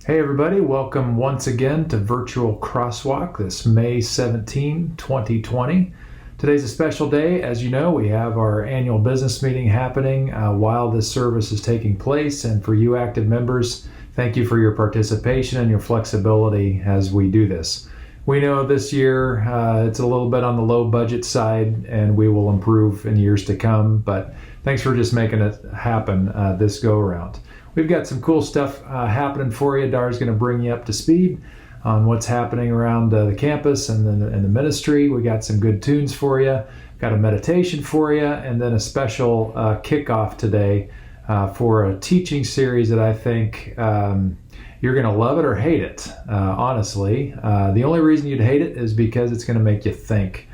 Hey everybody, welcome once again to Virtual CrossWalk this May 17, 2020. Today's a special day. As you know, we have our annual business meeting happening while this service is taking place. And for you active members, thank you for your participation and your flexibility as we do this. We know this year it's a little bit on the low budget side and we will improve in years to come, but thanks for just making it happen this go around. We've got some cool stuff happening for you. Dar's going to bring you up to speed on what's happening around the campus and the ministry. We got some good tunes for you, got a meditation for you, and then a special kickoff today for a teaching series that I think you're going to love it or hate it, honestly. The only reason you'd hate it is because it's going to make you think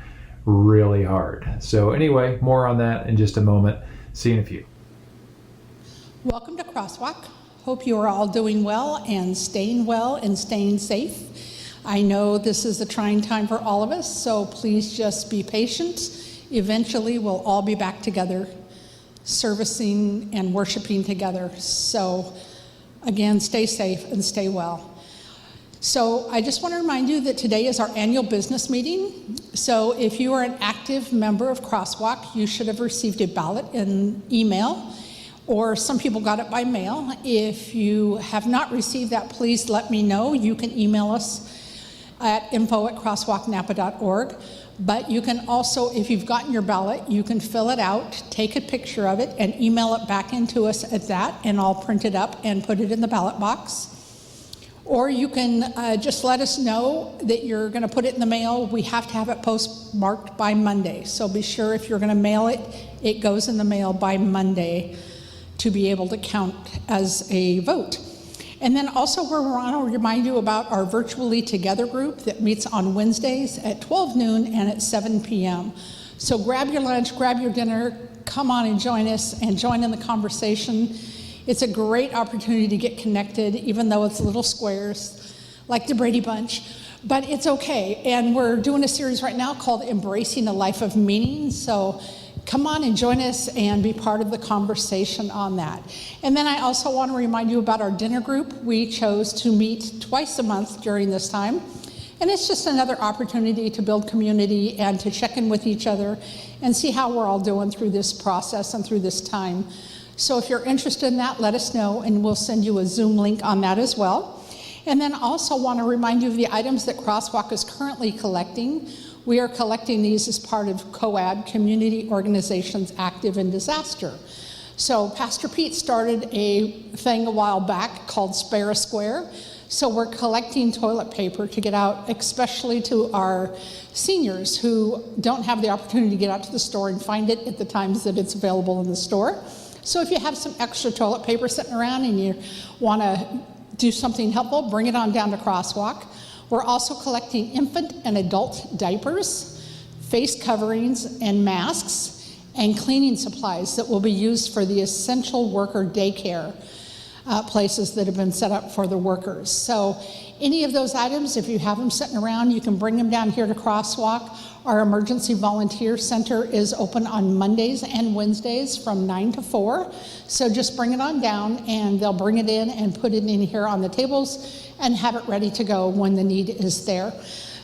really hard. So anyway, more on that in just a moment. See you in a few. Welcome to CrossWalk. Hope you are all doing well and staying safe. I know this is a trying time for all of us, so please just be patient. Eventually, we'll all be back together, servicing and worshiping together. So again, stay safe and stay well. So I just want to remind you that today is our annual business meeting. So if you are an active member of CrossWalk, you should have received a ballot in email, or some people got it by mail. If you have not received that, please let me know. You can email us at info@crosswalknapa.org. But you can also, if you've gotten your ballot, you can fill it out, take a picture of it, and email it back into us at that, and I'll print it up and put it in the ballot box. Or you can just let us know that you're going to put it in the mail. We have to have it postmarked by Monday. So be sure if you're going to mail it, it goes in the mail by Monday to be able to count as a vote. And then also we want to remind you about our Virtually Together group that meets on Wednesdays at 12 noon and at 7 p.m. So grab your lunch, grab your dinner, come on and join us and join in the conversation. It's a great opportunity to get connected, even though it's little squares like the Brady Bunch, but it's okay. And we're doing a series right now called Embracing a Life of Meaning. So come on and join us and be part of the conversation on that. And then I also want to remind you about our dinner group. We chose to meet twice a month during this time. And it's just another opportunity to build community and to check in with each other and see how we're all doing through this process and through this time. So if you're interested in that, let us know and we'll send you a Zoom link on that as well. And then also want to remind you of the items that CrossWalk is currently collecting. We are collecting these as part of COAD, Community Organizations Active in Disaster. So Pastor Pete started a thing a while back called Spare a Square. So we're collecting toilet paper to get out, especially to our seniors who don't have the opportunity to get out to the store and find it at the times that it's available in the store. So if you have some extra toilet paper sitting around and you want to do something helpful, bring it on down to CrossWalk. We're also collecting infant and adult diapers, face coverings and masks, and cleaning supplies that will be used for the essential worker daycare places that have been set up for the workers. So any of those items, if you have them sitting around, you can bring them down here to CrossWalk. Our Emergency Volunteer Center is open on Mondays and Wednesdays from 9 to 4. So just bring it on down and they'll bring it in and put it in here on the tables and have it ready to go when the need is there.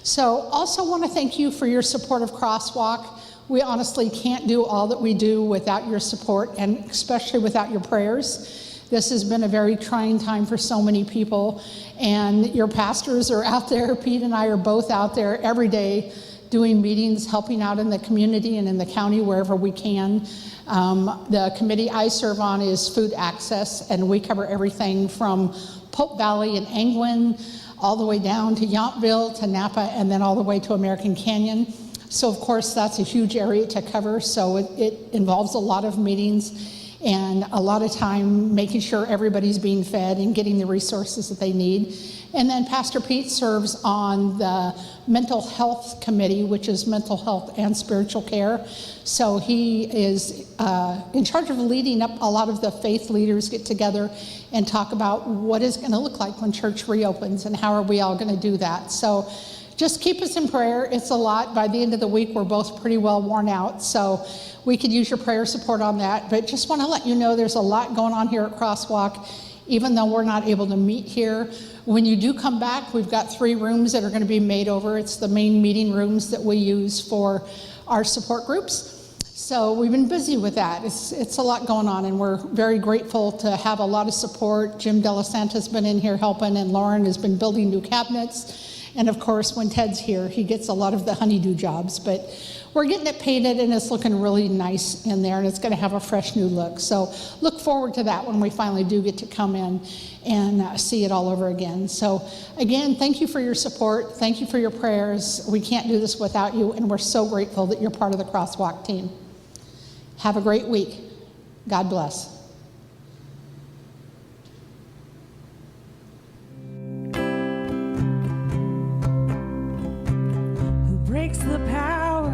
So also want to thank you for your support of CrossWalk. We honestly can't do all that we do without your support and especially without your prayers. This has been a very trying time for so many people, and your pastors are out there. Pete and I are both out there every day doing meetings, helping out in the community and in the county wherever we can. The committee I serve on is Food Access, and we cover everything from Pope Valley and Angwin, all the way down to Yountville, to Napa, and then all the way to American Canyon. So of course that's a huge area to cover, so it involves a lot of meetings and a lot of time making sure everybody's being fed and getting the resources that they need. And then Pastor Pete serves on the Mental Health Committee, which is mental health and spiritual care. So he is in charge of leading up a lot of the faith leaders get together and talk about what is going to look like when church reopens and how are we all going to do that. So just keep us in prayer. It's a lot. By the end of the week, we're both pretty well worn out. So we could use your prayer support on that. But just want to let you know there's a lot going on here at CrossWalk. even though we're not able to meet here. When you do come back, we've got 3 rooms that are going to be made over. It's the main meeting rooms that we use for our support groups. So we've been busy with that. It's a lot going on, and we're very grateful to have a lot of support. Jim Delasanta's been in here helping, and Lauren has been building new cabinets. And of course, when Ted's here, he gets a lot of the honeydew jobs. But we're getting it painted, and it's looking really nice in there, and it's going to have a fresh new look. So look forward to that when we finally do get to come in and see it all over again. So again, thank you for your support. Thank you for your prayers. We can't do this without you, and we're so grateful that you're part of the CrossWalk team. Have a great week. God bless. Who breaks the power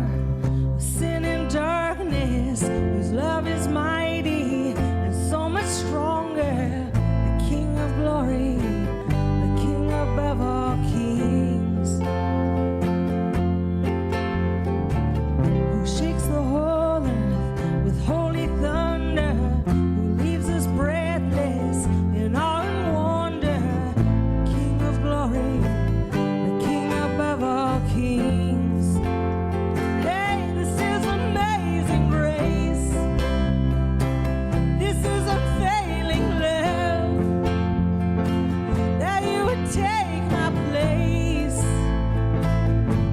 of sin and darkness, whose love is mighty and so much stronger, the King of glory, the King above all kings, who shakes the whole earth with holy thunder, who leaves us breathless in awe and wonder, the King of glory, the King above all kings. Hey, this is amazing grace. This is unfailing love, that you would take my place,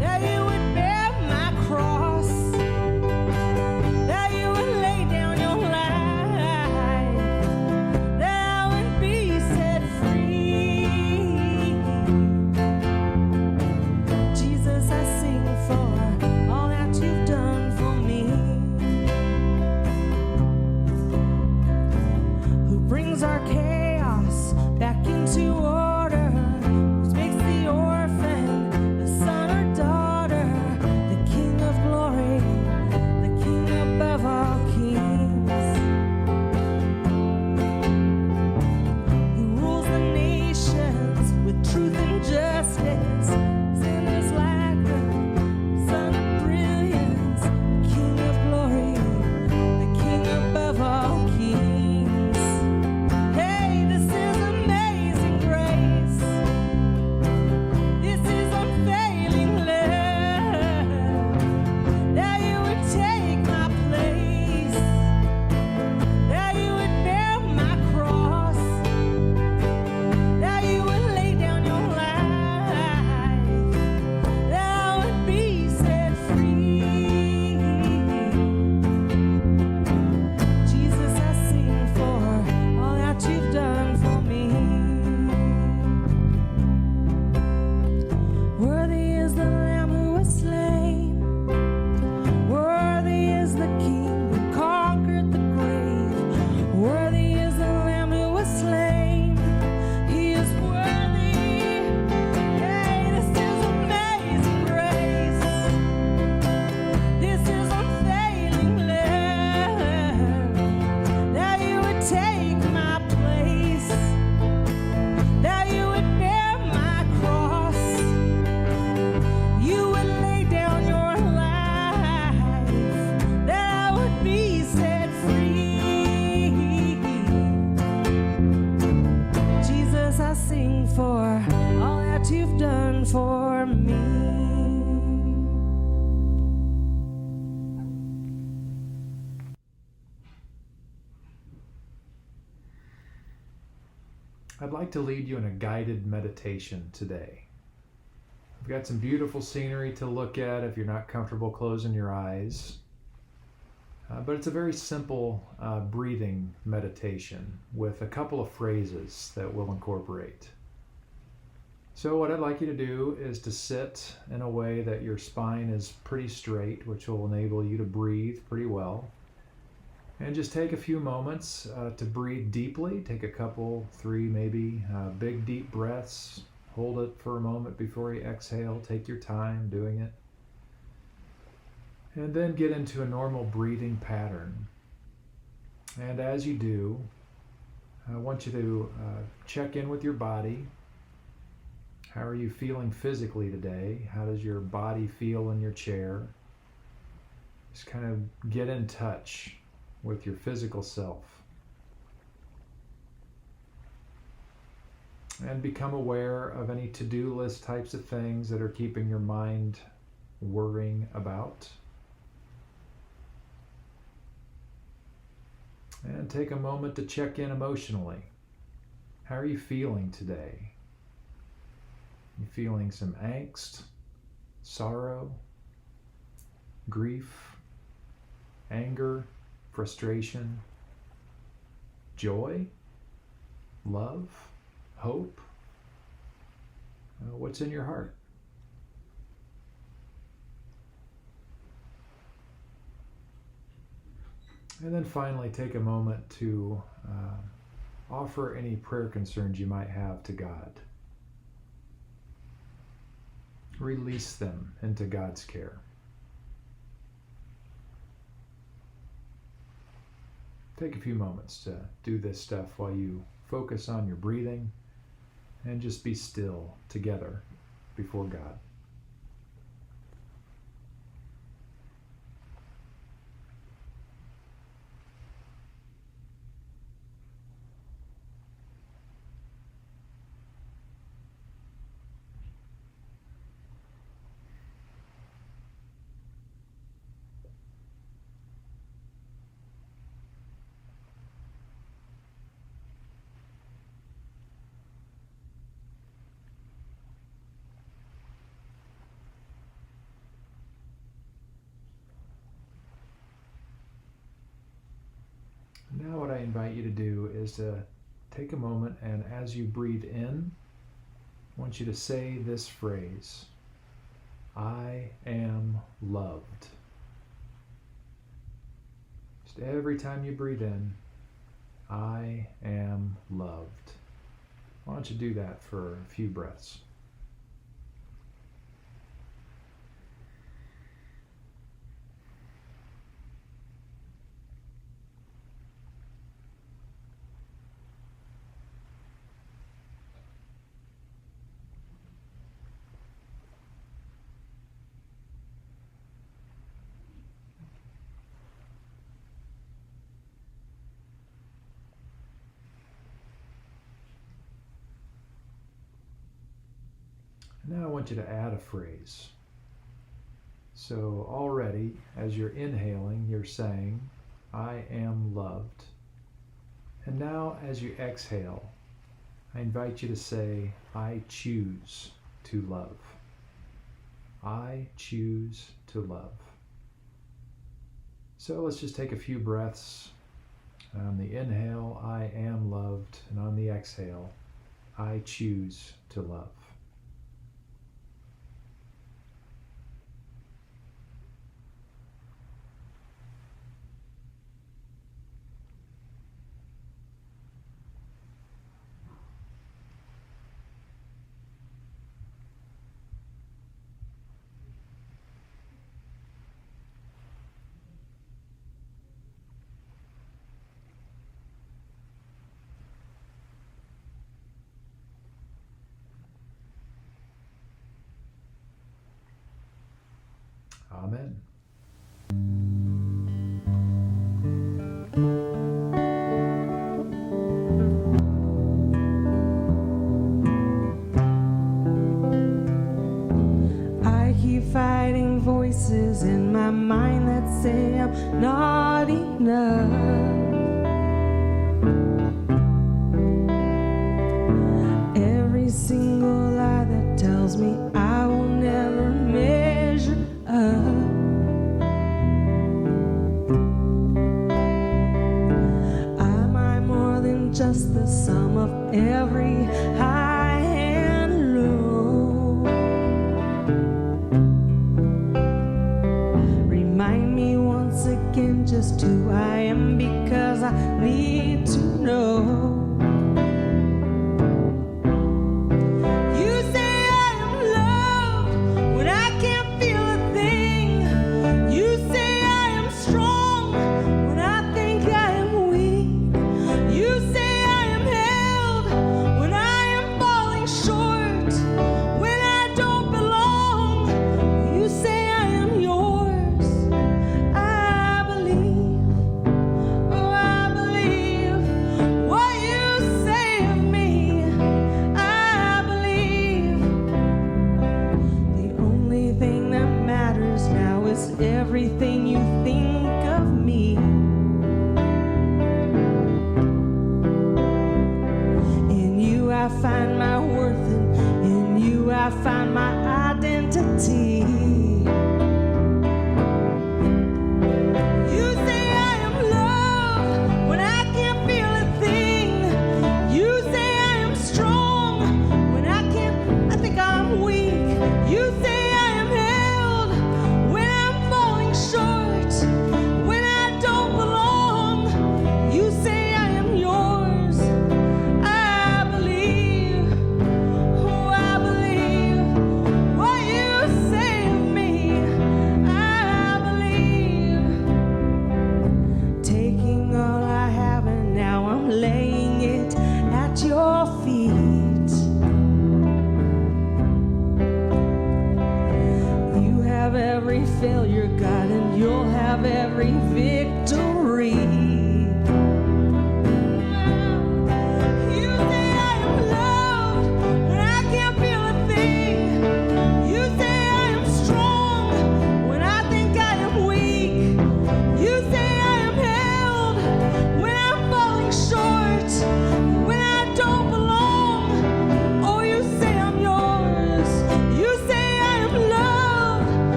that you would bear my cross, that you would lay down your life, that I would be set free. Jesus, I sing for all that you've done for me. Who brings our chaos back into order, who makes the orphan a son or daughter, the King of glory, the King above all kings, who rules the nations with truth and justice, sinners like the sun of brilliance, the King of glory, the King above all kings. Hey, this is amazing grace. This is unfailing love, that you would take my place, that you would bear my cross, that you would lay down your life, that I would be set free. Jesus, I sing for all that you've done for me. Worthy is the Lamb who was slain. Worthy is the King who conquered the grave. Worthy is the Lamb who was slain. He is worthy. Hey, this is amazing grace. This is unfailing love, that you would take my place, that you would bear my cross, you would lay down your life, that I would be set free. Jesus, I sing for all that you've done for me. I'd like to lead you in a guided meditation today. We've got some beautiful scenery to look at if you're not comfortable closing your eyes. But it's a very simple breathing meditation with a couple of phrases that we'll incorporate. So what I'd like you to do is to sit in a way that your spine is pretty straight, which will enable you to breathe pretty well. And just take a few moments to breathe deeply. Take a couple, 3 maybe, big deep breaths. Hold it for a moment before you exhale. Take your time doing it. And then get into a normal breathing pattern. And as you do, I want you to check in with your body. How are you feeling physically today? How does your body feel in your chair? Just kind of get in touch with your physical self. And become aware of any to-do list types of things that are keeping your mind worrying about. And take a moment to check in emotionally. How are you feeling today? You feeling some angst, sorrow, grief, anger, frustration, joy, love, hope? What's in your heart? And then finally, take a moment to offer any prayer concerns you might have to God. Release them into God's care. Take a few moments to do this stuff while you focus on your breathing and just be still together before God. Now what I invite you to do is to take a moment, and as you breathe in, I want you to say this phrase: I am loved. Just every time you breathe in, I am loved. Why don't you do that for a few breaths? Now I want you to add a phrase. So already, as you're inhaling, you're saying, I am loved. And now as you exhale, I invite you to say, I choose to love. I choose to love. So let's just take a few breaths. On the inhale, I am loved. And on the exhale, I choose to love. Amen. I keep fighting voices in my mind that say I'm not enough. Every single lie that tells me I will never measure up. Am I more than just the sum of every high and low? Remind me once again just who I am, because I need to know. What you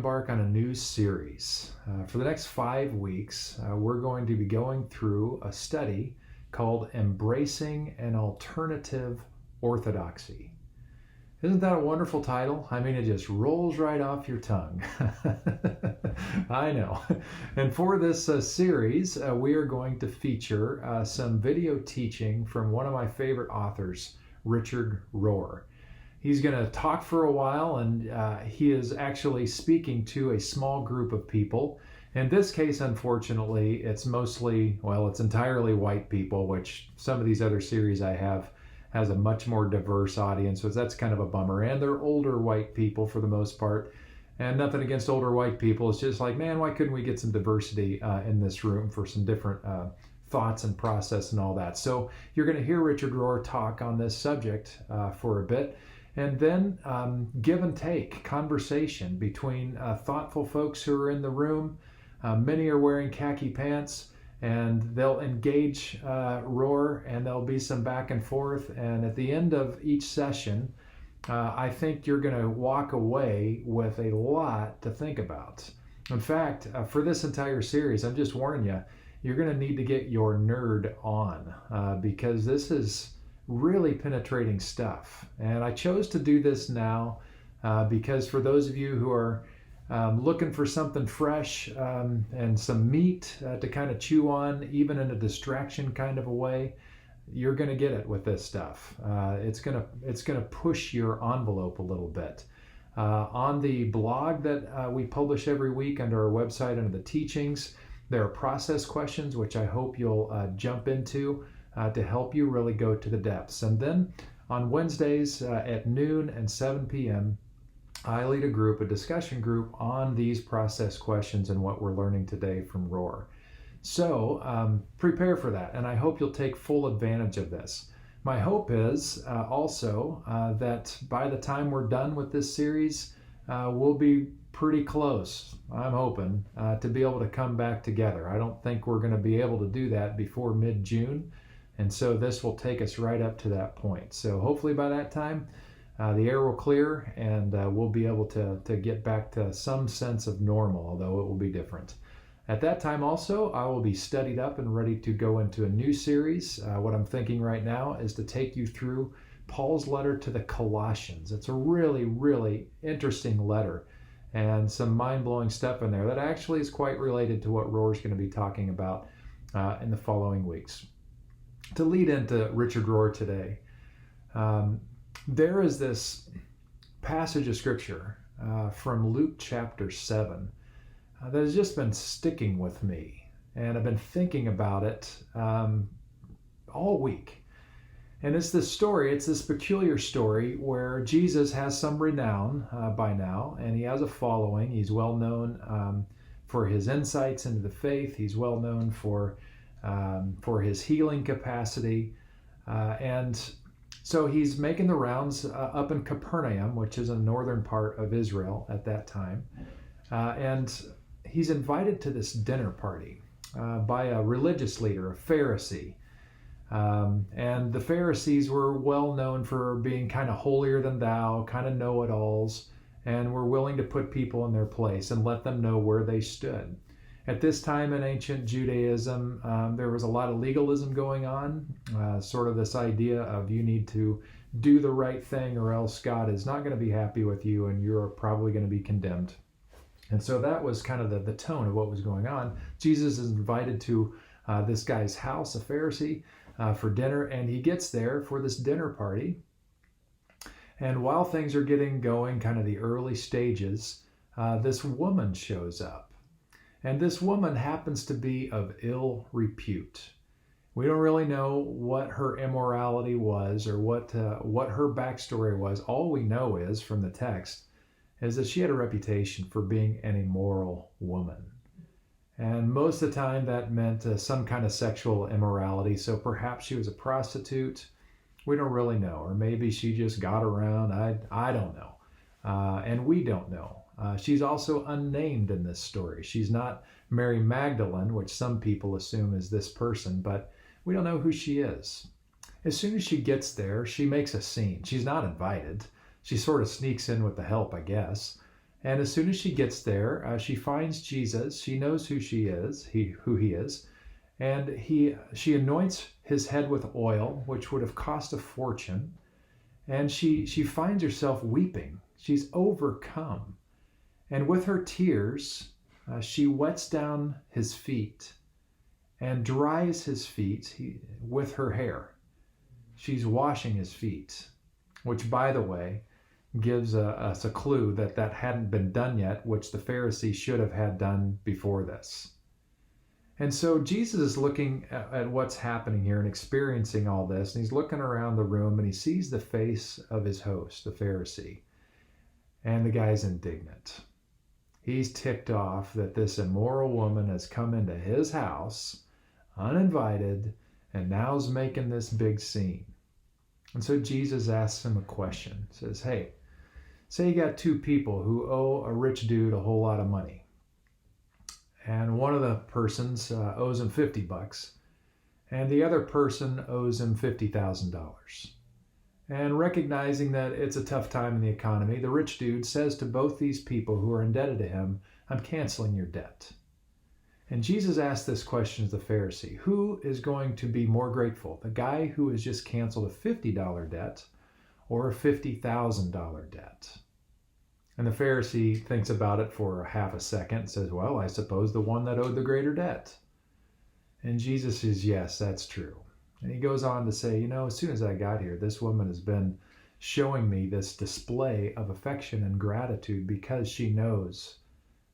embark on a new series. For the next 5 weeks, we're going to be going through a study called Embracing an Alternative Orthodoxy. Isn't that a wonderful title? I mean, it just rolls right off your tongue. I know. And for this series, we are going to feature some video teaching from one of my favorite authors, Richard Rohr. He's going to talk for a while, and he is actually speaking to a small group of people. In this case, unfortunately, it's entirely white people, which some of these other series I have has a much more diverse audience, so that's kind of a bummer. And they're older white people for the most part. And nothing against older white people. It's just like, man, why couldn't we get some diversity in this room for some different thoughts and process and all that? So you're going to hear Richard Rohr talk on this subject for a bit. And then give and take, conversation between thoughtful folks who are in the room. Many are wearing khaki pants, and they'll engage Rohr, and there'll be some back and forth. And at the end of each session, I think you're going to walk away with a lot to think about. In fact, for this entire series, I'm just warning you, you're going to need to get your nerd on because this is really penetrating stuff. And I chose to do this now because for those of you who are looking for something fresh and some meat to kind of chew on, even in a distraction kind of a way, you're going to get it with this stuff. It's gonna push your envelope a little bit. On the blog that we publish every week under our website under the teachings, there are process questions which I hope you'll jump into to help you really go to the depths. And then on Wednesdays at noon and 7 p.m., I lead a discussion group on these process questions and what we're learning today from Rohr. So prepare for that, and I hope you'll take full advantage of this. My hope is also that by the time we're done with this series, we'll be pretty close, I'm hoping, to be able to come back together. I don't think we're going to be able to do that before mid-June. And so this will take us right up to that point. So hopefully by that time, the air will clear and we'll be able to get back to some sense of normal, although it will be different. At that time also, I will be studied up and ready to go into a new series. What I'm thinking right now is to take you through Paul's letter to the Colossians. It's a really, really interesting letter and some mind-blowing stuff in there that actually is quite related to what Rohr's going to be talking about in the following weeks. To lead into Richard Rohr today, there is this passage of scripture from Luke chapter 7 that has just been sticking with me, and I've been thinking about it all week. And it's this peculiar story where Jesus has some renown by now, and he has a following. He's well known for his insights into the faith. He's well known for his healing capacity. And so he's making the rounds up in Capernaum, which is a northern part of Israel at that time. And he's invited to this dinner party by a religious leader, a Pharisee. And the Pharisees were well known for being kind of holier than thou, kind of know-it-alls, and were willing to put people in their place and let them know where they stood. At this time in ancient Judaism, there was a lot of legalism going on, sort of this idea of you need to do the right thing or else God is not going to be happy with you and you're probably going to be condemned. And so that was kind of the tone of what was going on. Jesus is invited to this guy's house, a Pharisee, for dinner, and he gets there for this dinner party. And while things are getting going, kind of the early stages, this woman shows up. And this woman happens to be of ill repute. We don't really know what her immorality was or what her backstory was. All we know is from the text is that she had a reputation for being an immoral woman. And most of the time that meant some kind of sexual immorality. So perhaps she was a prostitute. We don't really know. Or maybe she just got around. I don't know. And we don't know. She's also unnamed in this story. She's not Mary Magdalene, which some people assume is this person, but we don't know who she is. As soon as she gets there, she makes a scene. She's not invited. She sort of sneaks in with the help, I guess. And as soon as she gets there, she finds Jesus. She knows who he is. And she anoints his head with oil, which would have cost a fortune. And she finds herself weeping. She's overcome. And with her tears, she wets down his feet and dries his feet with her hair. She's washing his feet, which, by the way, gives us a clue that hadn't been done yet, which the Pharisees should have had done before this. And so Jesus is looking at what's happening here and experiencing all this, and he's looking around the room and he sees the face of his host, the Pharisee, and the guy's indignant. He's ticked off that this immoral woman has come into his house uninvited and now is making this big scene. And so Jesus asks him a question. He says, hey, say you got two people who owe a rich dude a whole lot of money. And one of the persons owes him $50, and the other person owes him $50,000. And recognizing that it's a tough time in the economy, the rich dude says to both these people who are indebted to him, I'm canceling your debt. And Jesus asked this question to the Pharisee, who is going to be more grateful, the guy who has just canceled a $50 debt or a $50,000 debt? And the Pharisee thinks about it for half a second and says, well, I suppose the one that owed the greater debt. And Jesus says, yes, that's true. And he goes on to say, as soon as I got here, this woman has been showing me this display of affection and gratitude because she knows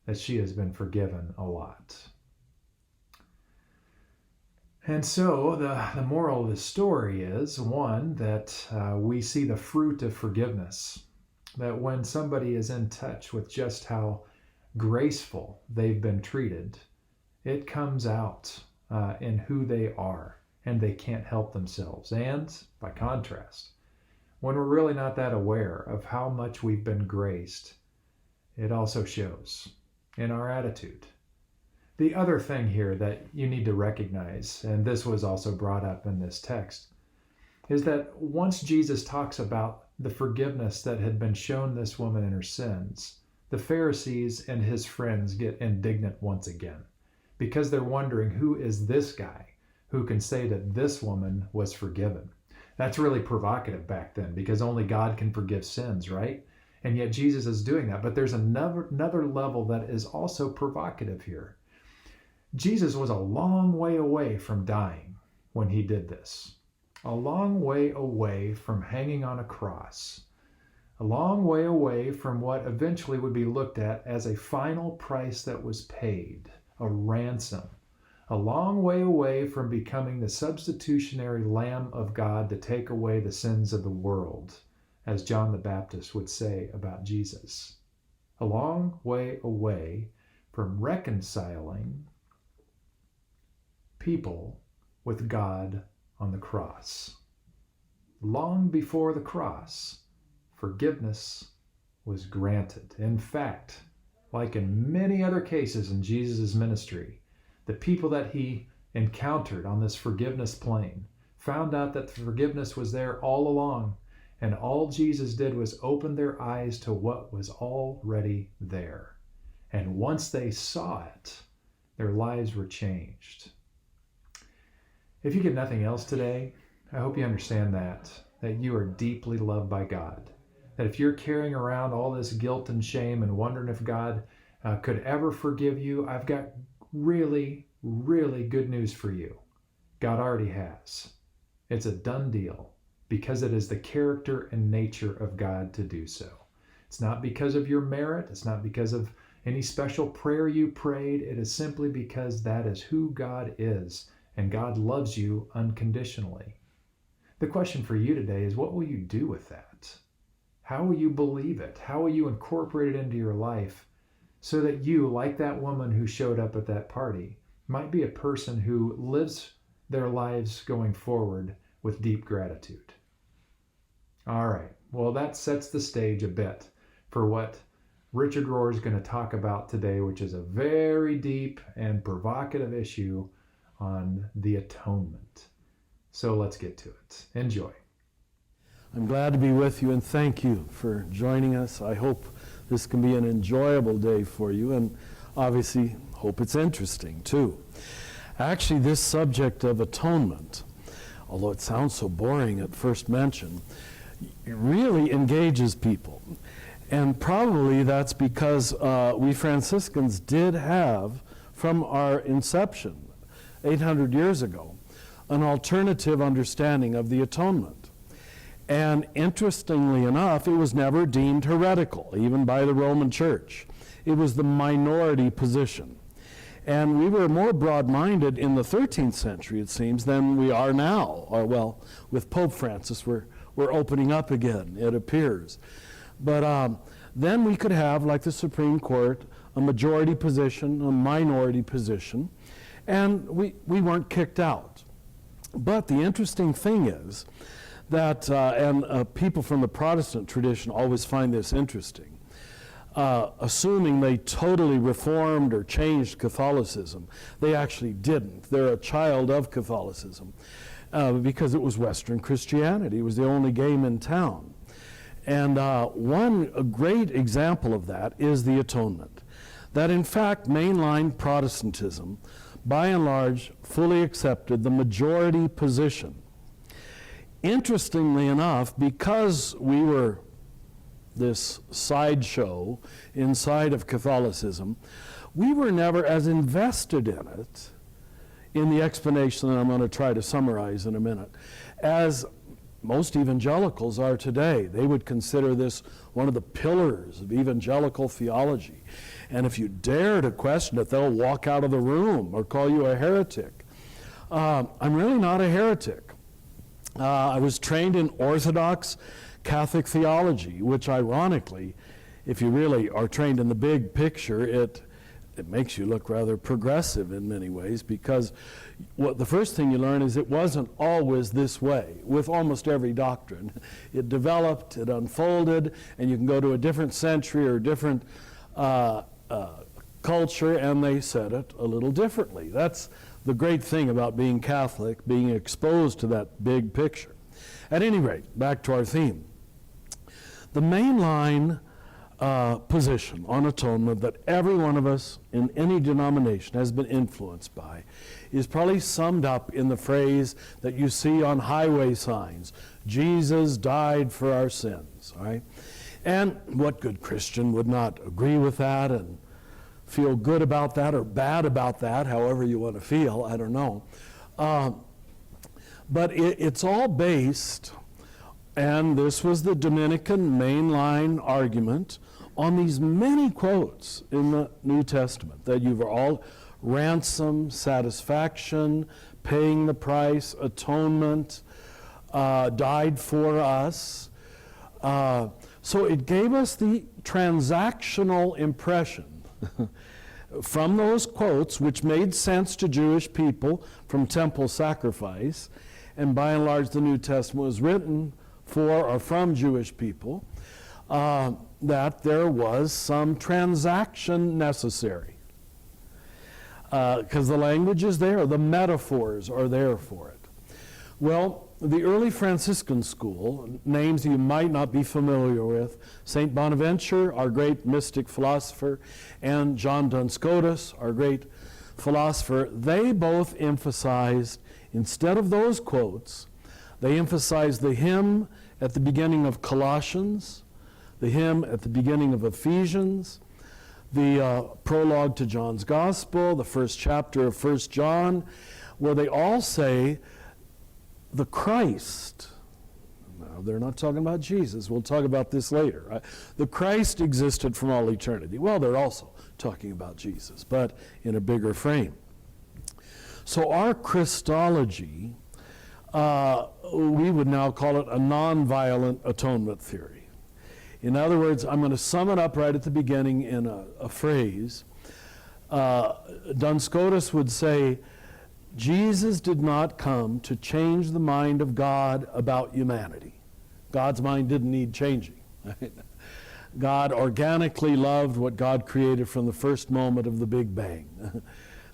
that she has been forgiven a lot. And so the moral of the story is, one, that we see the fruit of forgiveness. That when somebody is in touch with just how graceful they've been treated, it comes out in who they are, and they can't help themselves. And by contrast, when we're really not that aware of how much we've been graced, it also shows in our attitude. The other thing here that you need to recognize, and this was also brought up in this text, is that once Jesus talks about the forgiveness that had been shown this woman in her sins, the Pharisees and his friends get indignant once again because they're wondering, who is this guy who can say that this woman was forgiven? That's really provocative back then because only God can forgive sins, right? And yet Jesus is doing that. But there's another level that is also provocative here. Jesus was a long way away from dying when he did this. A long way away from hanging on a cross. A long way away from what eventually would be looked at as a final price that was paid, a ransom. A long way away from becoming the substitutionary Lamb of God to take away the sins of the world, as John the Baptist would say about Jesus. A long way away from reconciling people with God on the cross. Long before the cross, forgiveness was granted. In fact, like in many other cases in Jesus' ministry, the people that he encountered on this forgiveness plane found out that the forgiveness was there all along, and all Jesus did was open their eyes to what was already there. And once they saw it, their lives were changed. If you get nothing else today, I hope you understand that you are deeply loved by God. That if you're carrying around all this guilt and shame and wondering if God could ever forgive you, I've got really, really good news for you. God already has. It's a done deal because it is the character and nature of God to do so. It's not because of your merit. It's not because of any special prayer you prayed. It is simply because that is who God is. And God loves you unconditionally. The question for you today is, what will you do with that? How will you believe it? How will you incorporate it into your life so that you, like that woman who showed up at that party, might be a person who lives their lives going forward with deep gratitude? All right. Well, that sets the stage a bit for what Richard Rohr is going to talk about today, which is a very deep and provocative issue on the atonement. So let's get to it. Enjoy. I'm glad to be with you and thank you for joining us. I hope this can be an enjoyable day for you, and obviously hope it's interesting too. Actually, this subject of atonement, although it sounds so boring at first mention, it really engages people. And probably that's because we Franciscans did have, from our inception 800 years ago, an alternative understanding of the atonement. And interestingly enough, it was never deemed heretical, even by the Roman Church. It was the minority position. And we were more broad-minded in the 13th century, it seems, than we are now. Or, well, with Pope Francis, we're opening up again, it appears. But then we could have, like the Supreme Court, a majority position, a minority position, and we weren't kicked out. But the interesting thing is that, and people from the Protestant tradition always find this interesting, assuming they totally reformed or changed Catholicism. They actually didn't. They're a child of Catholicism because it was Western Christianity. It was the only game in town. And a great example of that is the atonement. That in fact, mainline Protestantism, by and large, fully accepted the majority position. Interestingly enough, because we were this sideshow inside of Catholicism, we were never as invested in it, in the explanation that I'm going to try to summarize in a minute, as most evangelicals are today. They would consider this one of the pillars of evangelical theology. And if you dare to question it, they'll walk out of the room or call you a heretic. I'm really not a heretic. I was trained in Orthodox Catholic theology, which ironically, if you really are trained in the big picture, it makes you look rather progressive in many ways, because the first thing you learn is it wasn't always this way with almost every doctrine. It developed, it unfolded, and you can go to a different century or different culture, and they said it a little differently. That's the great thing about being Catholic, being exposed to that big picture. At any rate, back to our theme. The mainline position on atonement that every one of us in any denomination has been influenced by is probably summed up in the phrase that you see on highway signs: Jesus died for our sins, all right? And what good Christian would not agree with that and feel good about that or bad about that, however you want to feel, I don't know. But it's all based, and this was the Dominican mainline argument, on these many quotes in the New Testament that you've all: ransom, satisfaction, paying the price, atonement, died for us. So it gave us the transactional impression from those quotes, which made sense to Jewish people from temple sacrifice, and by and large the New Testament was written for or from Jewish people, that there was some transaction necessary. Because the language is there, the metaphors are there for it. Well, the early Franciscan school, names you might not be familiar with, St. Bonaventure, our great mystic philosopher, and John Duns Scotus, our great philosopher, they both emphasized, instead of those quotes, they emphasized the hymn at the beginning of Colossians, the hymn at the beginning of Ephesians, the prologue to John's Gospel, the first chapter of 1 John, where they all say the Christ. Now, they're not talking about Jesus. We'll talk about this later. Right? The Christ existed from all eternity. Well, they're also talking about Jesus, but in a bigger frame. So our Christology, we would now call it a nonviolent atonement theory. In other words, I'm going to sum it up right at the beginning in a phrase. Duns Scotus would say, Jesus did not come to change the mind of God about humanity. God's mind didn't need changing. Right? God organically loved what God created from the first moment of the Big Bang.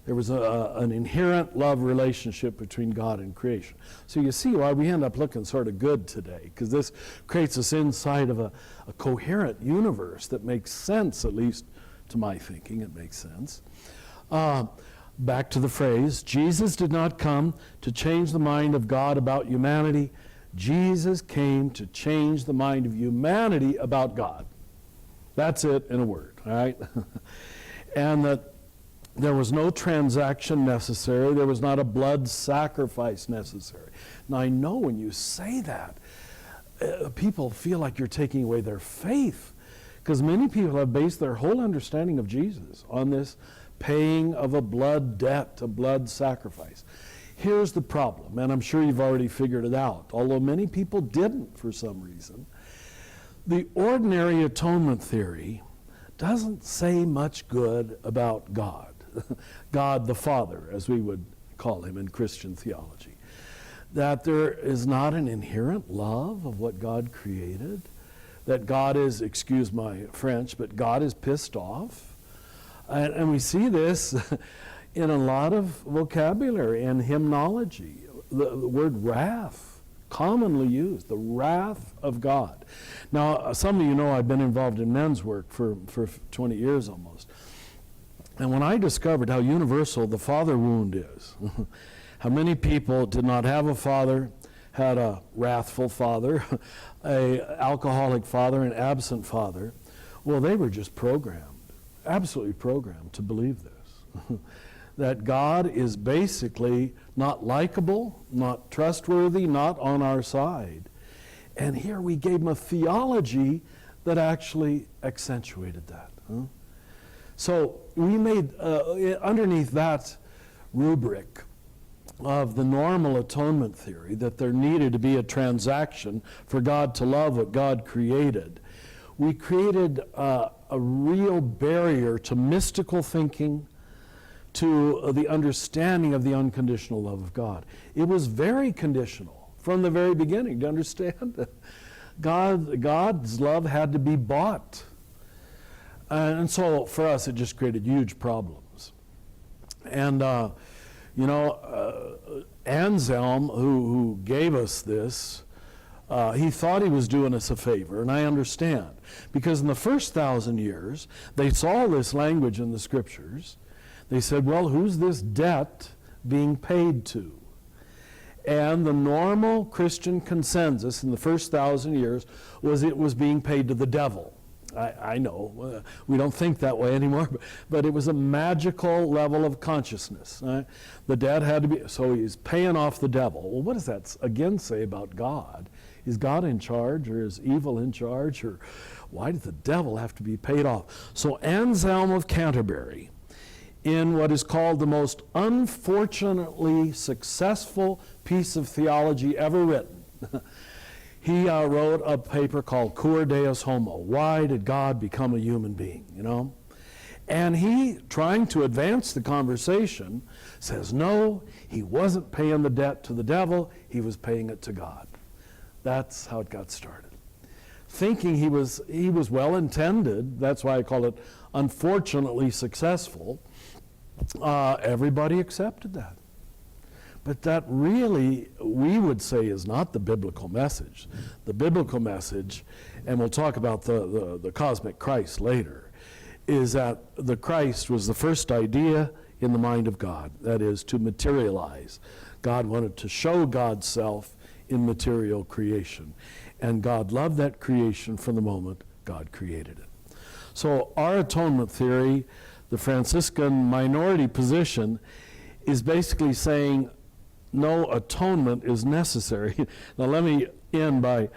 There was an inherent love relationship between God and creation. So you see why we end up looking sort of good today, because this creates us inside of a coherent universe that makes sense, at least to my thinking, it makes sense. Back to the phrase, Jesus did not come to change the mind of God about humanity. Jesus came to change the mind of humanity about God. That's it in a word, all right? And that there was no transaction necessary. There was not a blood sacrifice necessary. Now, I know when you say that, people feel like you're taking away their faith, because many people have based their whole understanding of Jesus on this paying of a blood debt, a blood sacrifice. Here's the problem, and I'm sure you've already figured it out, although many people didn't for some reason. The ordinary atonement theory doesn't say much good about God. God the Father, as we would call him in Christian theology. That there is not an inherent love of what God created. That God is, excuse my French, but God is pissed off. And we see this in a lot of vocabulary and hymnology. The word wrath, commonly used, the wrath of God. Now, some of you know I've been involved in men's work for 20 years almost. And when I discovered how universal the father wound is, how many people did not have a father, had a wrathful father, an alcoholic father, an absent father, well, they were just programmed, absolutely programmed to believe this. That God is basically not likable, not trustworthy, not on our side. And here we gave him a theology that actually accentuated that. So we made, underneath that rubric of the normal atonement theory, that there needed to be a transaction for God to love what God created, we created a real barrier to mystical thinking, to the understanding of the unconditional love of God. It was very conditional from the very beginning, do you understand? God's love had to be bought. And so for us, it just created huge problems. And, Anselm, who gave us this, he thought he was doing us a favor, and I understand. Because in the first 1,000 years, they saw this language in the scriptures. They said, well, who's this debt being paid to? And the normal Christian consensus in the first 1,000 years was it was being paid to the devil. I know, we don't think that way anymore, but it was a magical level of consciousness. Right? The debt had to be, so he's paying off the devil. Well, what does that again say about God? Is God in charge, or is evil in charge, or why does the devil have to be paid off? So Anselm of Canterbury, in what is called the most unfortunately successful piece of theology ever written, he wrote a paper called Cur Deus Homo. Why did God become a human being, And he, trying to advance the conversation, says, no, he wasn't paying the debt to the devil, he was paying it to God. That's how it got started. Thinking he was well-intended, that's why I call it unfortunately successful, everybody accepted that. But that really, we would say, is not the biblical message. The biblical message, and we'll talk about the cosmic Christ later, is that the Christ was the first idea in the mind of God, that is, to materialize. God wanted to show God's self in material creation. And God loved that creation from the moment God created it. So our atonement theory, the Franciscan minority position, is basically saying no atonement is necessary. Now let me end by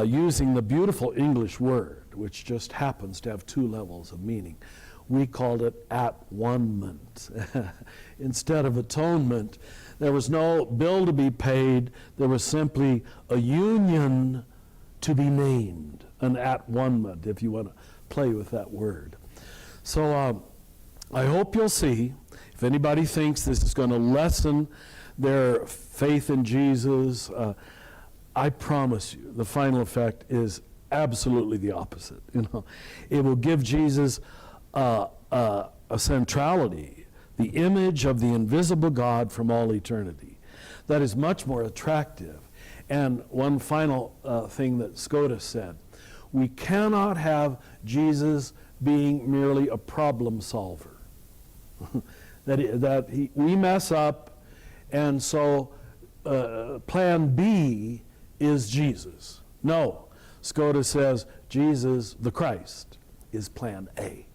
using the beautiful English word, which just happens to have two levels of meaning. We called it at-one-ment. Instead of atonement, there was no bill to be paid. There was simply a union to be named, an at-one-ment, if you want to play with that word. So I hope you'll see, if anybody thinks this is going to lessen their faith in Jesus, I promise you, the final effect is absolutely the opposite. It will give Jesus a centrality the image of the invisible God from all eternity. That is much more attractive. And one final thing that Scotus said, we cannot have Jesus being merely a problem solver. We mess up, and so plan B is Jesus. No, Scotus says Jesus, the Christ, is plan A.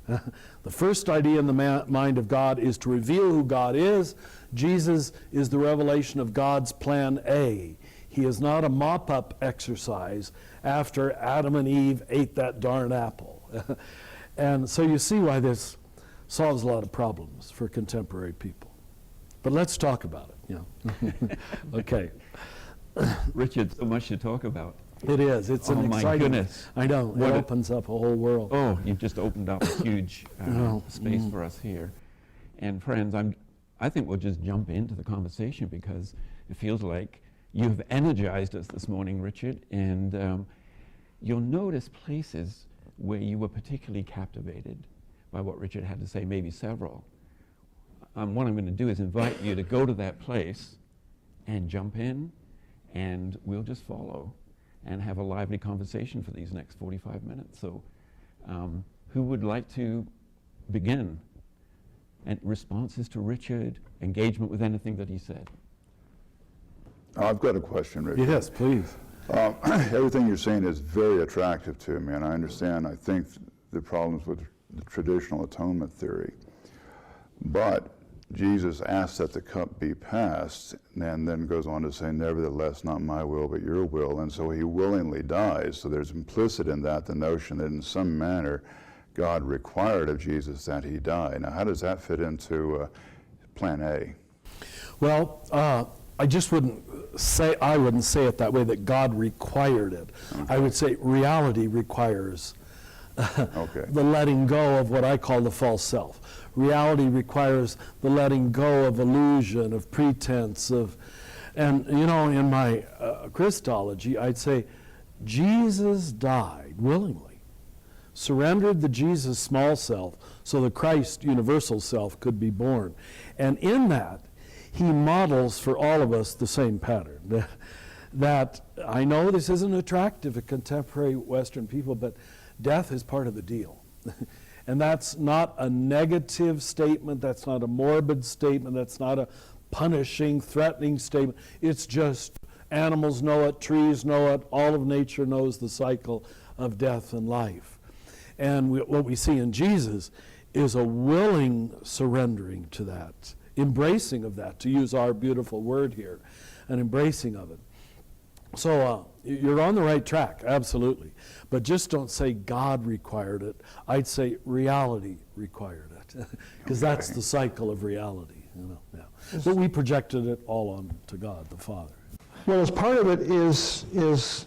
The first idea in the mind of God is to reveal who God is. Jesus is the revelation of God's plan A. He is not a mop-up exercise after Adam and Eve ate that darn apple. And so you see why this solves a lot of problems for contemporary people. But let's talk about it. Okay. Richard, so much to talk about. It is. It's an exciting. Oh my goodness! I know. It opens up a whole world. Oh, you've just opened up a huge space for us here. And friends, I think we'll just jump into the conversation because it feels like you've energized us this morning, Richard. And you'll notice places where you were particularly captivated by what Richard had to say, maybe several. What I'm going to do is invite you to go to that place and jump in, and we'll just follow and have a lively conversation for these next 45 minutes. So who would like to begin? And responses to Richard, engagement with anything that he said? I've got a question, Richard. Yes, please. Everything you're saying is very attractive to me, and I understand, I think, the problems with the traditional atonement theory. But Jesus asks that the cup be passed, and then goes on to say, nevertheless, not my will, but your will. And so he willingly dies. So there's implicit in that the notion that in some manner God required of Jesus that he die. Now, how does that fit into plan A? Well, I just wouldn't say it that way, that God required it. Okay. I would say reality requires the letting go of what I call the false self. Reality requires the letting go of illusion, of pretense, and in my Christology, I'd say Jesus died willingly, surrendered the Jesus small self so the Christ universal self could be born. And in that, he models for all of us the same pattern. That I know this isn't attractive to contemporary Western people, but death is part of the deal. And that's not a negative statement, that's not a morbid statement, that's not a punishing, threatening statement. It's just animals know it, trees know it, all of nature knows the cycle of death and life. And what we see in Jesus is a willing surrendering to that, embracing of that, to use our beautiful word here, an embracing of it. So you're on the right track, absolutely. But just don't say God required it. I'd say reality required it, because that's the cycle of reality. Yeah. But we projected it all on to God, the Father. Well, as part of it is as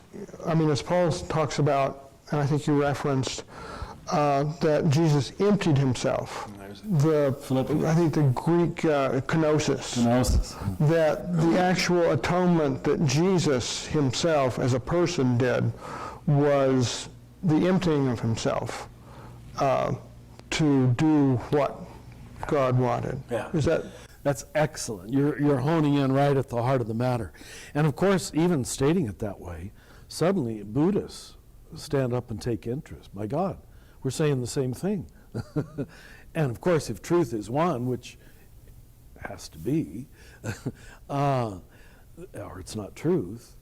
Paul talks about, and I think you referenced, that Jesus emptied himself. I think the Greek kenosis. That the actual atonement that Jesus himself as a person did was the emptying of himself to do what God wanted. Yeah. That's excellent. You're honing in right at the heart of the matter. And of course, even stating it that way, suddenly Buddhists stand up and take interest. My God, we're saying the same thing. And of course, if truth is one, which has to be, or it's not truth,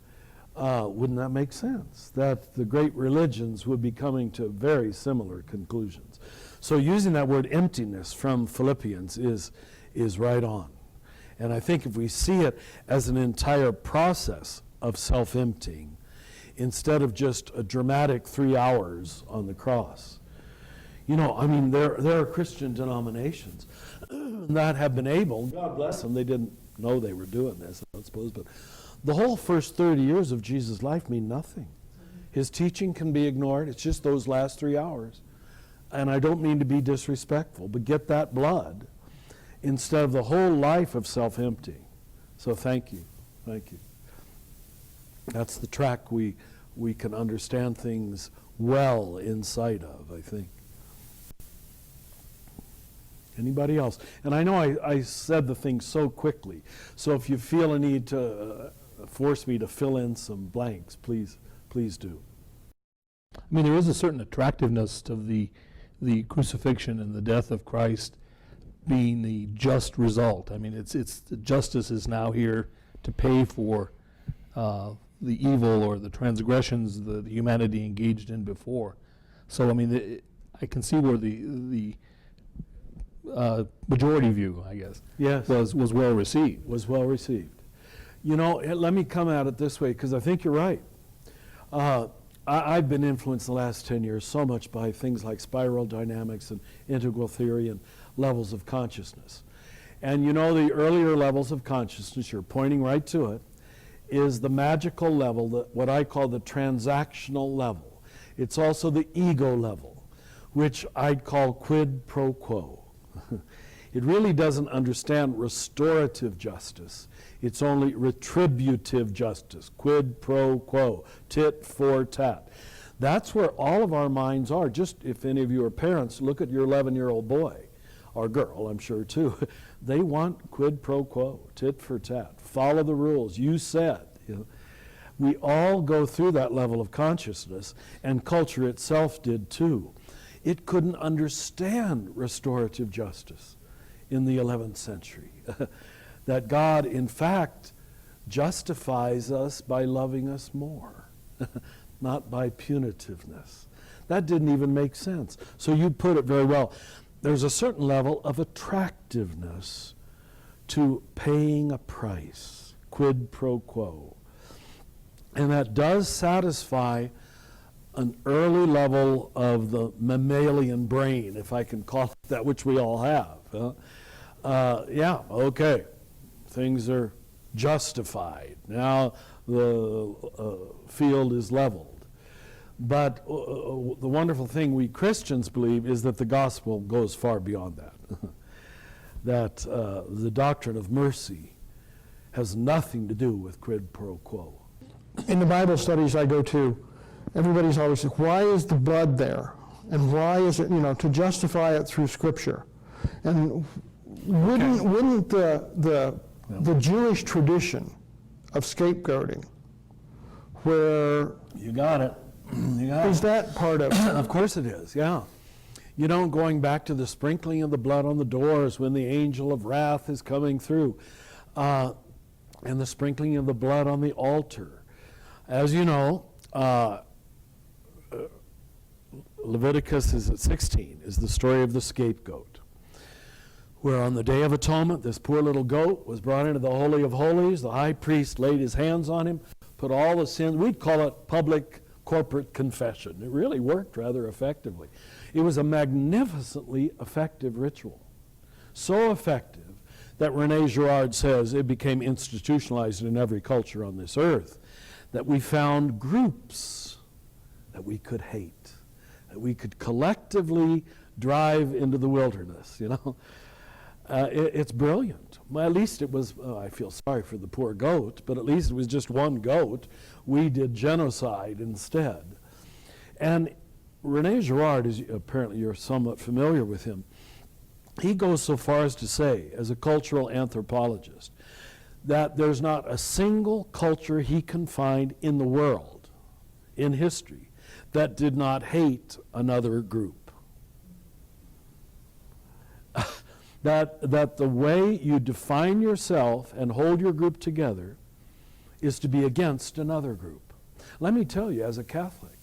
wouldn't that make sense? That the great religions would be coming to very similar conclusions. So using that word emptiness from Philippians is right on. And I think if we see it as an entire process of self-emptying, instead of just a dramatic 3 hours on the cross. There are Christian denominations that have been able, God bless them, they didn't know they were doing this, I suppose, but the whole first 30 years of Jesus' life mean nothing. His teaching can be ignored. It's just those last 3 hours. And I don't mean to be disrespectful, but get that blood instead of the whole life of self-emptying. So thank you. That's the track we can understand things well inside of, I think. Anybody else? And I know I said the thing so quickly, so if you feel a need to force me to fill in some blanks, please do. I mean, there is a certain attractiveness to the crucifixion and the death of Christ being the just result. I mean, it's the justice is now here to pay for the evil or the transgressions the humanity engaged in before. So, I mean, I can see where the majority view, I guess, Yes. was well received. Was well received. You know, let me come at it this way, because I think you're right. I've been influenced the last 10 years so much by things like spiral dynamics and integral theory and levels of consciousness. And you know, the earlier levels of consciousness, you're pointing right to it, is the magical level, what I call the transactional level. It's also the ego level, which I'd call quid pro quo. It really doesn't understand restorative justice. It's only retributive justice, quid pro quo, tit for tat. That's where all of our minds are. Just if any of you are parents, look at your 11-year-old boy, or girl, I'm sure too. They want quid pro quo, tit for tat. Follow the rules. You said. You know. We all go through that level of consciousness, and culture itself did too. It couldn't understand restorative justice in the 11th century. That God, in fact, justifies us by loving us more, not by punitiveness. That didn't even make sense. So you put it very well. There's a certain level of attractiveness to paying a price, quid pro quo. And that does satisfy an early level of the mammalian brain, if I can call it that, which we all have. Yeah, okay, things are justified. Now the field is leveled. But the wonderful thing we Christians believe is that the gospel goes far beyond that. That the doctrine of mercy has nothing to do with quid pro quo. In the Bible studies I go to, everybody's always like, why is the blood there? And why is it, to justify it through Scripture? And wouldn't the Jewish tradition of scapegoating, where... You got it. Is that part of it? Of course it is, yeah. Going back to the sprinkling of the blood on the doors when the angel of wrath is coming through, and the sprinkling of the blood on the altar. As you know, Leviticus is at 16, is the story of the scapegoat, where on the Day of Atonement, this poor little goat was brought into the Holy of Holies. The high priest laid his hands on him, put all the sins, we'd call it public corporate confession. It really worked rather effectively. It was a magnificently effective ritual. So effective that René Girard says it became institutionalized in every culture on this earth, that we found groups that we could hate, that we could collectively drive into the wilderness, It's brilliant. Well, at least it was, I feel sorry for the poor goat, but at least it was just one goat. We did genocide instead. And René Girard, apparently you're somewhat familiar with him, he goes so far as to say, as a cultural anthropologist, that there's not a single culture he can find in the world, in history, that did not hate another group. That the way you define yourself and hold your group together is to be against another group. Let me tell you, as a Catholic,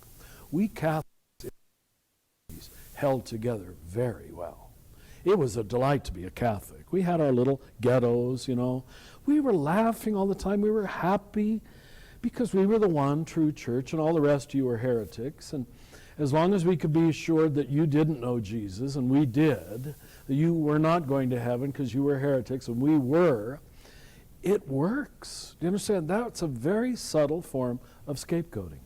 we Catholics held together very well. It was a delight to be a Catholic. We had our little ghettos, We were laughing all the time. We were happy because we were the one true church and all the rest of you were heretics. And as long as we could be assured that you didn't know Jesus and we did, that you were not going to heaven because you were heretics and we were, it works. Do you understand? That's a very subtle form of scapegoating.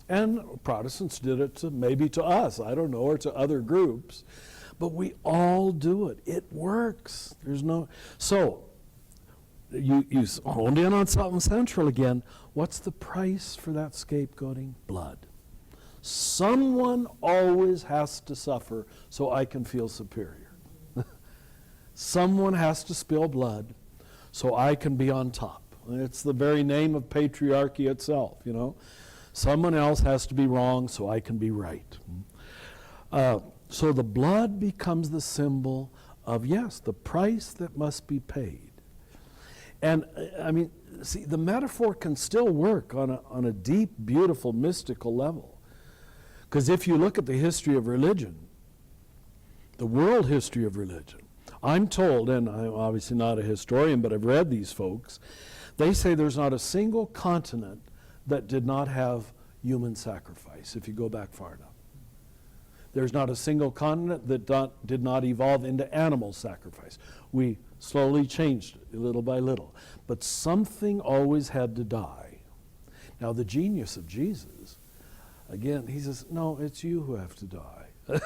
And Protestants did it maybe to us, I don't know, or to other groups. But we all do it. It works. So, you honed in on something central again. What's the price for that scapegoating? Blood. Someone always has to suffer so I can feel superior. Someone has to spill blood so I can be on top. It's the very name of patriarchy itself, you know. Someone else has to be wrong so I can be right. So the blood becomes the symbol of, yes, the price that must be paid. And I mean, see, the metaphor can still work on a deep, beautiful, mystical level. Because if you look at the history of religion, the world history of religion, I'm told, and I'm obviously not a historian, but I've read these folks, they say there's not a single continent that did not have human sacrifice, if you go back far enough. There's not a single continent that did not evolve into animal sacrifice. We slowly changed it, little by little. But something always had to die. Now, the genius of Jesus, again, he says, no, it's you who have to die.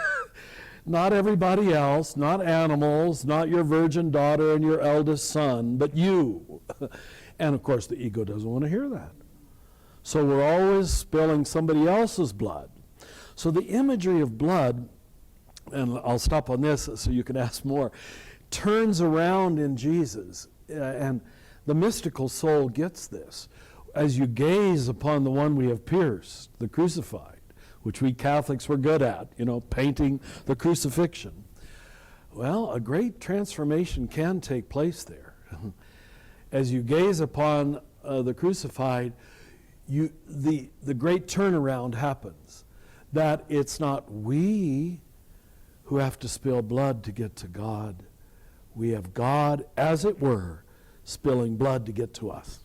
Not everybody else, not animals, not your virgin daughter and your eldest son, but you. And of course, the ego doesn't want to hear that. So we're always spilling somebody else's blood. So the imagery of blood, and I'll stop on this so you can ask more, turns around in Jesus. And the mystical soul gets this. As you gaze upon the one we have pierced, the crucified, which we Catholics were good at, you know, painting the crucifixion. Well, a great transformation can take place there. As you gaze upon the crucified, the great turnaround happens. That it's not we who have to spill blood to get to God. We have God, as it were, spilling blood to get to us.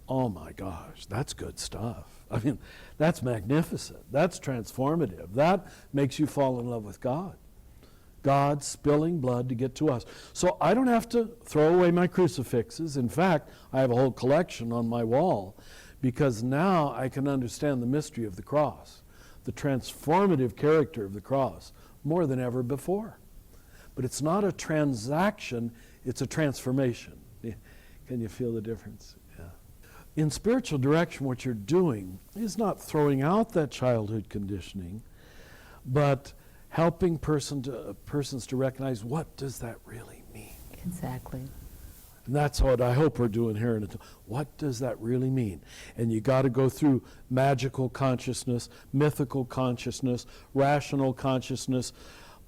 Oh my gosh, that's good stuff. I mean, that's magnificent. That's transformative. That makes you fall in love with God. God spilling blood to get to us. So I don't have to throw away my crucifixes. In fact, I have a whole collection on my wall because now I can understand the mystery of the cross, the transformative character of the cross, more than ever before. But it's not a transaction, it's a transformation. Can you feel the difference? Yeah. In spiritual direction, what you're doing is not throwing out that childhood conditioning, but helping persons to recognize, what does that really mean? Exactly. And that's what I hope we're doing here. What does that really mean? And you got to go through magical consciousness, mythical consciousness, rational consciousness,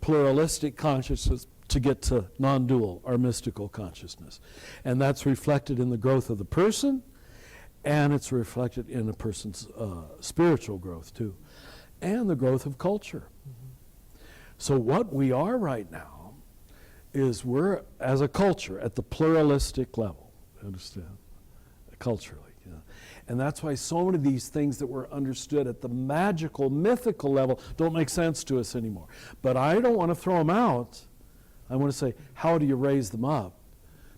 pluralistic consciousness to get to non-dual or mystical consciousness. And that's reflected in the growth of the person, and it's reflected in a person's spiritual growth too, and the growth of culture. So what we are right now is we're, as a culture, at the pluralistic level, understand, culturally. Yeah. And that's why so many of these things that were understood at the magical, mythical level don't make sense to us anymore. But I don't want to throw them out. I want to say, how do you raise them up?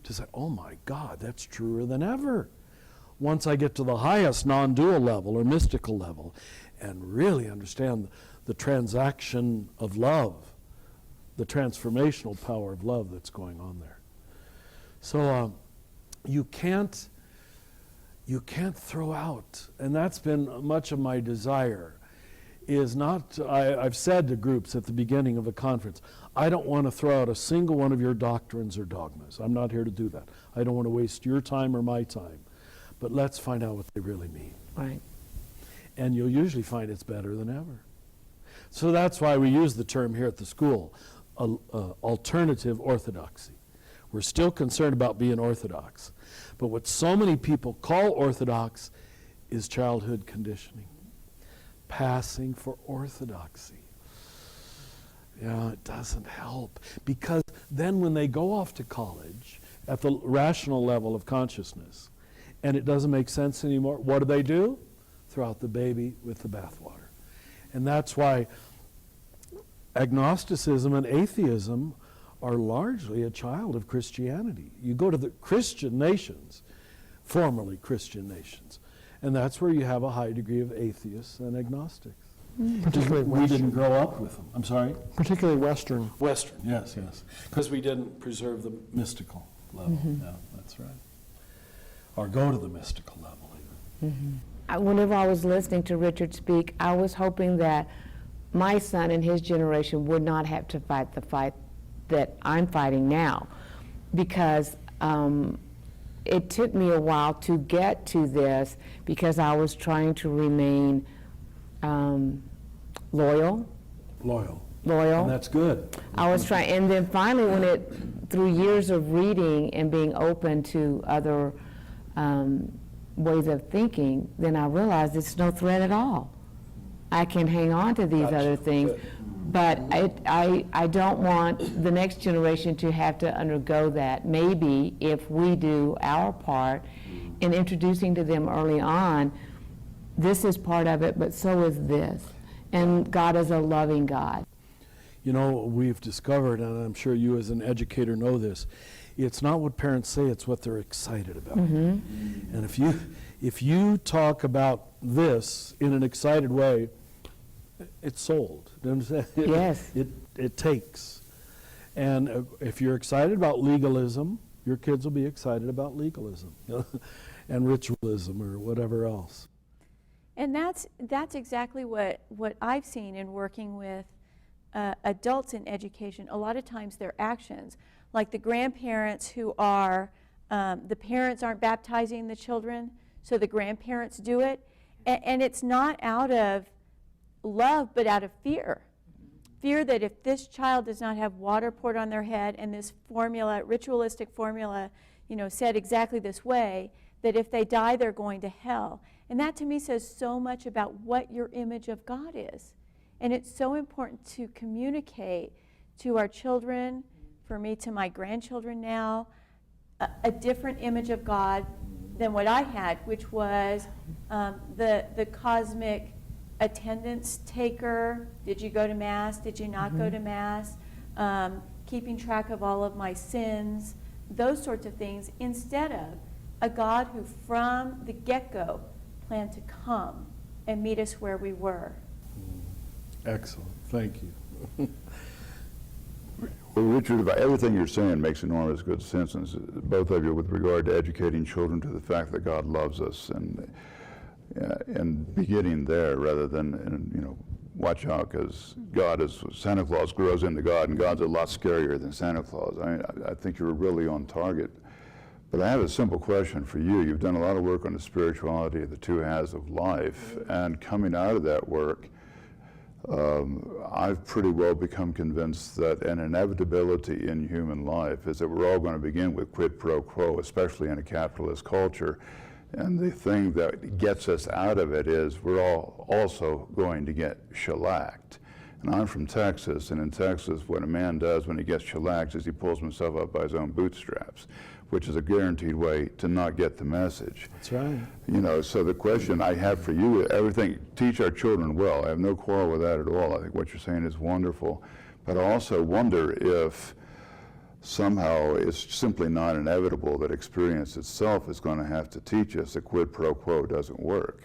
To say, oh my God, that's truer than ever. Once I get to the highest non-dual level or mystical level and really understand the transaction of love, the transformational power of love that's going on there. So you can't throw out, and that's been much of my desire, is not, I've said to groups at the beginning of a conference, I don't want to throw out a single one of your doctrines or dogmas. I'm not here to do that. I don't want to waste your time or my time. But let's find out what they really mean. Right. And you'll usually find it's better than ever. So that's why we use the term here at the school, alternative orthodoxy. We're still concerned about being orthodox. But what so many people call orthodox is childhood conditioning. Passing for orthodoxy. Yeah, it doesn't help. Because then when they go off to college at the rational level of consciousness, and it doesn't make sense anymore, what do? Throw out the baby with the bathwater. And that's why agnosticism and atheism are largely a child of Christianity. You go to the Christian nations, formerly Christian nations, and that's where you have a high degree of atheists and agnostics. Particularly We Western. didn't grow up with them. I'm sorry? Particularly Western. Western, yes. Because we didn't preserve the mystical level. Yeah, that's right. Or go to the mystical level even. Whenever I was listening to Richard speak, I was hoping that my son and his generation would not have to fight the fight that I'm fighting now, because it took me a while to get to this, because I was trying to remain loyal. And that's good. I was trying, and then finally, through years of reading and being open to other ways of thinking, then I realized it's no threat at all. I can hang on to these other things, but I don't want the next generation to have to undergo that. Maybe if we do our part in introducing to them early on, this is part of it, but so is this. And God is a loving God. You know, we've discovered, and I'm sure you as an educator know this, it's not what parents say, it's what they're excited about. And if you talk about this in an excited way, it's sold. Do you understand? Yes. It takes. And if you're excited about legalism, your kids will be excited about legalism and ritualism or whatever else. And that's exactly what I've seen in working with adults in education. A lot of times their actions, like the grandparents who are, the parents aren't baptizing the children, so the grandparents do it. And it's not out of love, but out of fear. Fear that if this child does not have water poured on their head and this formula, ritualistic formula, said exactly this way, that if they die, they're going to hell. And that to me says so much about what your image of God is. And it's so important to communicate to our children, for me to my grandchildren now, a different image of God than what I had, which was the cosmic attendance taker. Did you go to Mass? Did you not go to Mass? Keeping track of all of my sins, those sorts of things, instead of a God who from the get-go planned to come and meet us where we were. Excellent. Thank you. Well, Richard, about everything you're saying makes enormous good sense, and both of you, with regard to educating children to the fact that God loves us, and beginning there rather than, watch out, because Santa Claus grows into God, and God's a lot scarier than Santa Claus. I think you're really on target. But I have a simple question for you. You've done a lot of work on the spirituality of the two halves of life, and coming out of that work, I've pretty well become convinced that an inevitability in human life is that we're all going to begin with quid pro quo, especially in a capitalist culture. And the thing that gets us out of it is we're all also going to get shellacked. And I'm from Texas, and in Texas, what a man does when he gets shellacked is he pulls himself up by his own bootstraps, which is a guaranteed way to not get the message. That's right. So the question I have for you, teach our children well. I have no quarrel with that at all. I think what you're saying is wonderful. But I also wonder if somehow it's simply not inevitable that experience itself is going to have to teach us that quid pro quo doesn't work.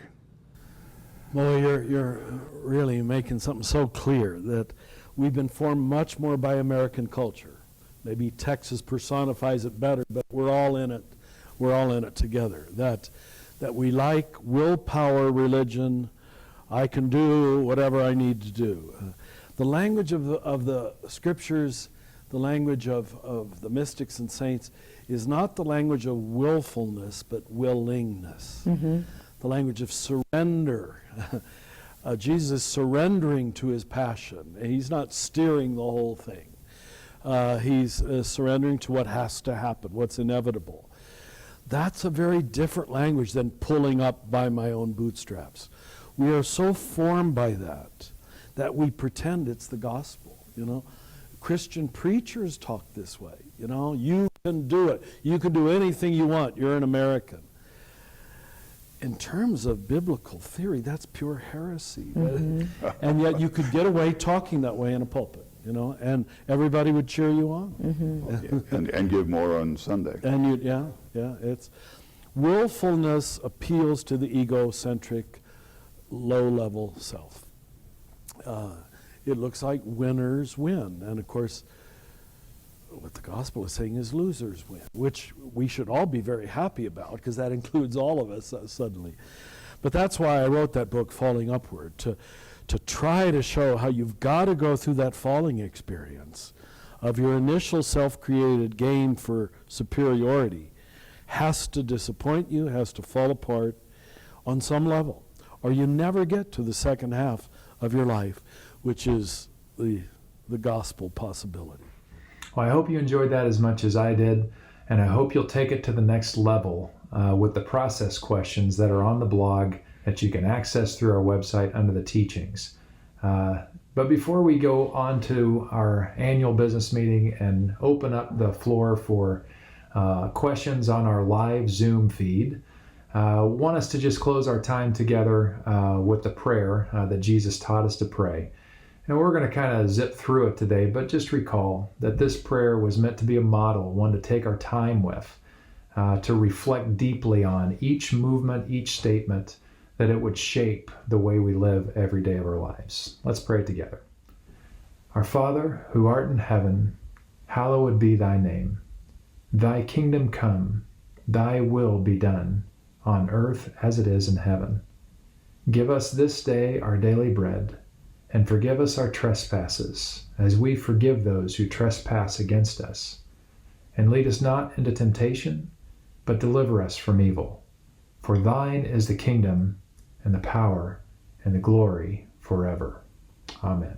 Well, you're really making something so clear that we've been formed much more by American culture. Maybe Texas personifies it better, but we're all in it. We're all in it together. That we like willpower religion. I can do whatever I need to do. The language of the scriptures, the language of the mystics and saints, is not the language of willfulness, but willingness. The language of surrender. Jesus surrendering to his passion. He's not steering the whole thing. He's surrendering to what has to happen, what's inevitable. That's a very different language than pulling up by my own bootstraps. We are so formed by that we pretend it's the gospel, Christian preachers talk this way, you can do it. You can do anything you want. You're an American. In terms of biblical theory, that's pure heresy. And yet you could get away talking that way in a pulpit, and everybody would cheer you on. And give more on Sunday. And it's willfulness appeals to the egocentric, low-level self. It looks like winners win, and of course, what the gospel is saying is losers win, which we should all be very happy about, because that includes all of us suddenly. But that's why I wrote that book, Falling Upward, to try to show how you've got to go through that falling experience of your initial self-created game for superiority has to disappoint you, has to fall apart on some level, or you never get to the second half of your life, which is the gospel possibility. Well, I hope you enjoyed that as much as I did, and I hope you'll take it to the next level with the process questions that are on the blog that you can access through our website under the teachings. But before we go on to our annual business meeting and open up the floor for questions on our live Zoom feed, want us to just close our time together with the prayer that Jesus taught us to pray. And we're going to kind of zip through it today, but just recall that this prayer was meant to be a model, one to take our time with, to reflect deeply on each movement, each statement, that it would shape the way we live every day of our lives. Let's pray together. Our Father, who art in heaven, hallowed be thy name. Thy kingdom come, thy will be done, on earth as it is in heaven. Give us this day our daily bread, and forgive us our trespasses, as we forgive those who trespass against us. And lead us not into temptation, but deliver us from evil. For thine is the kingdom, and the power, and the glory forever. Amen.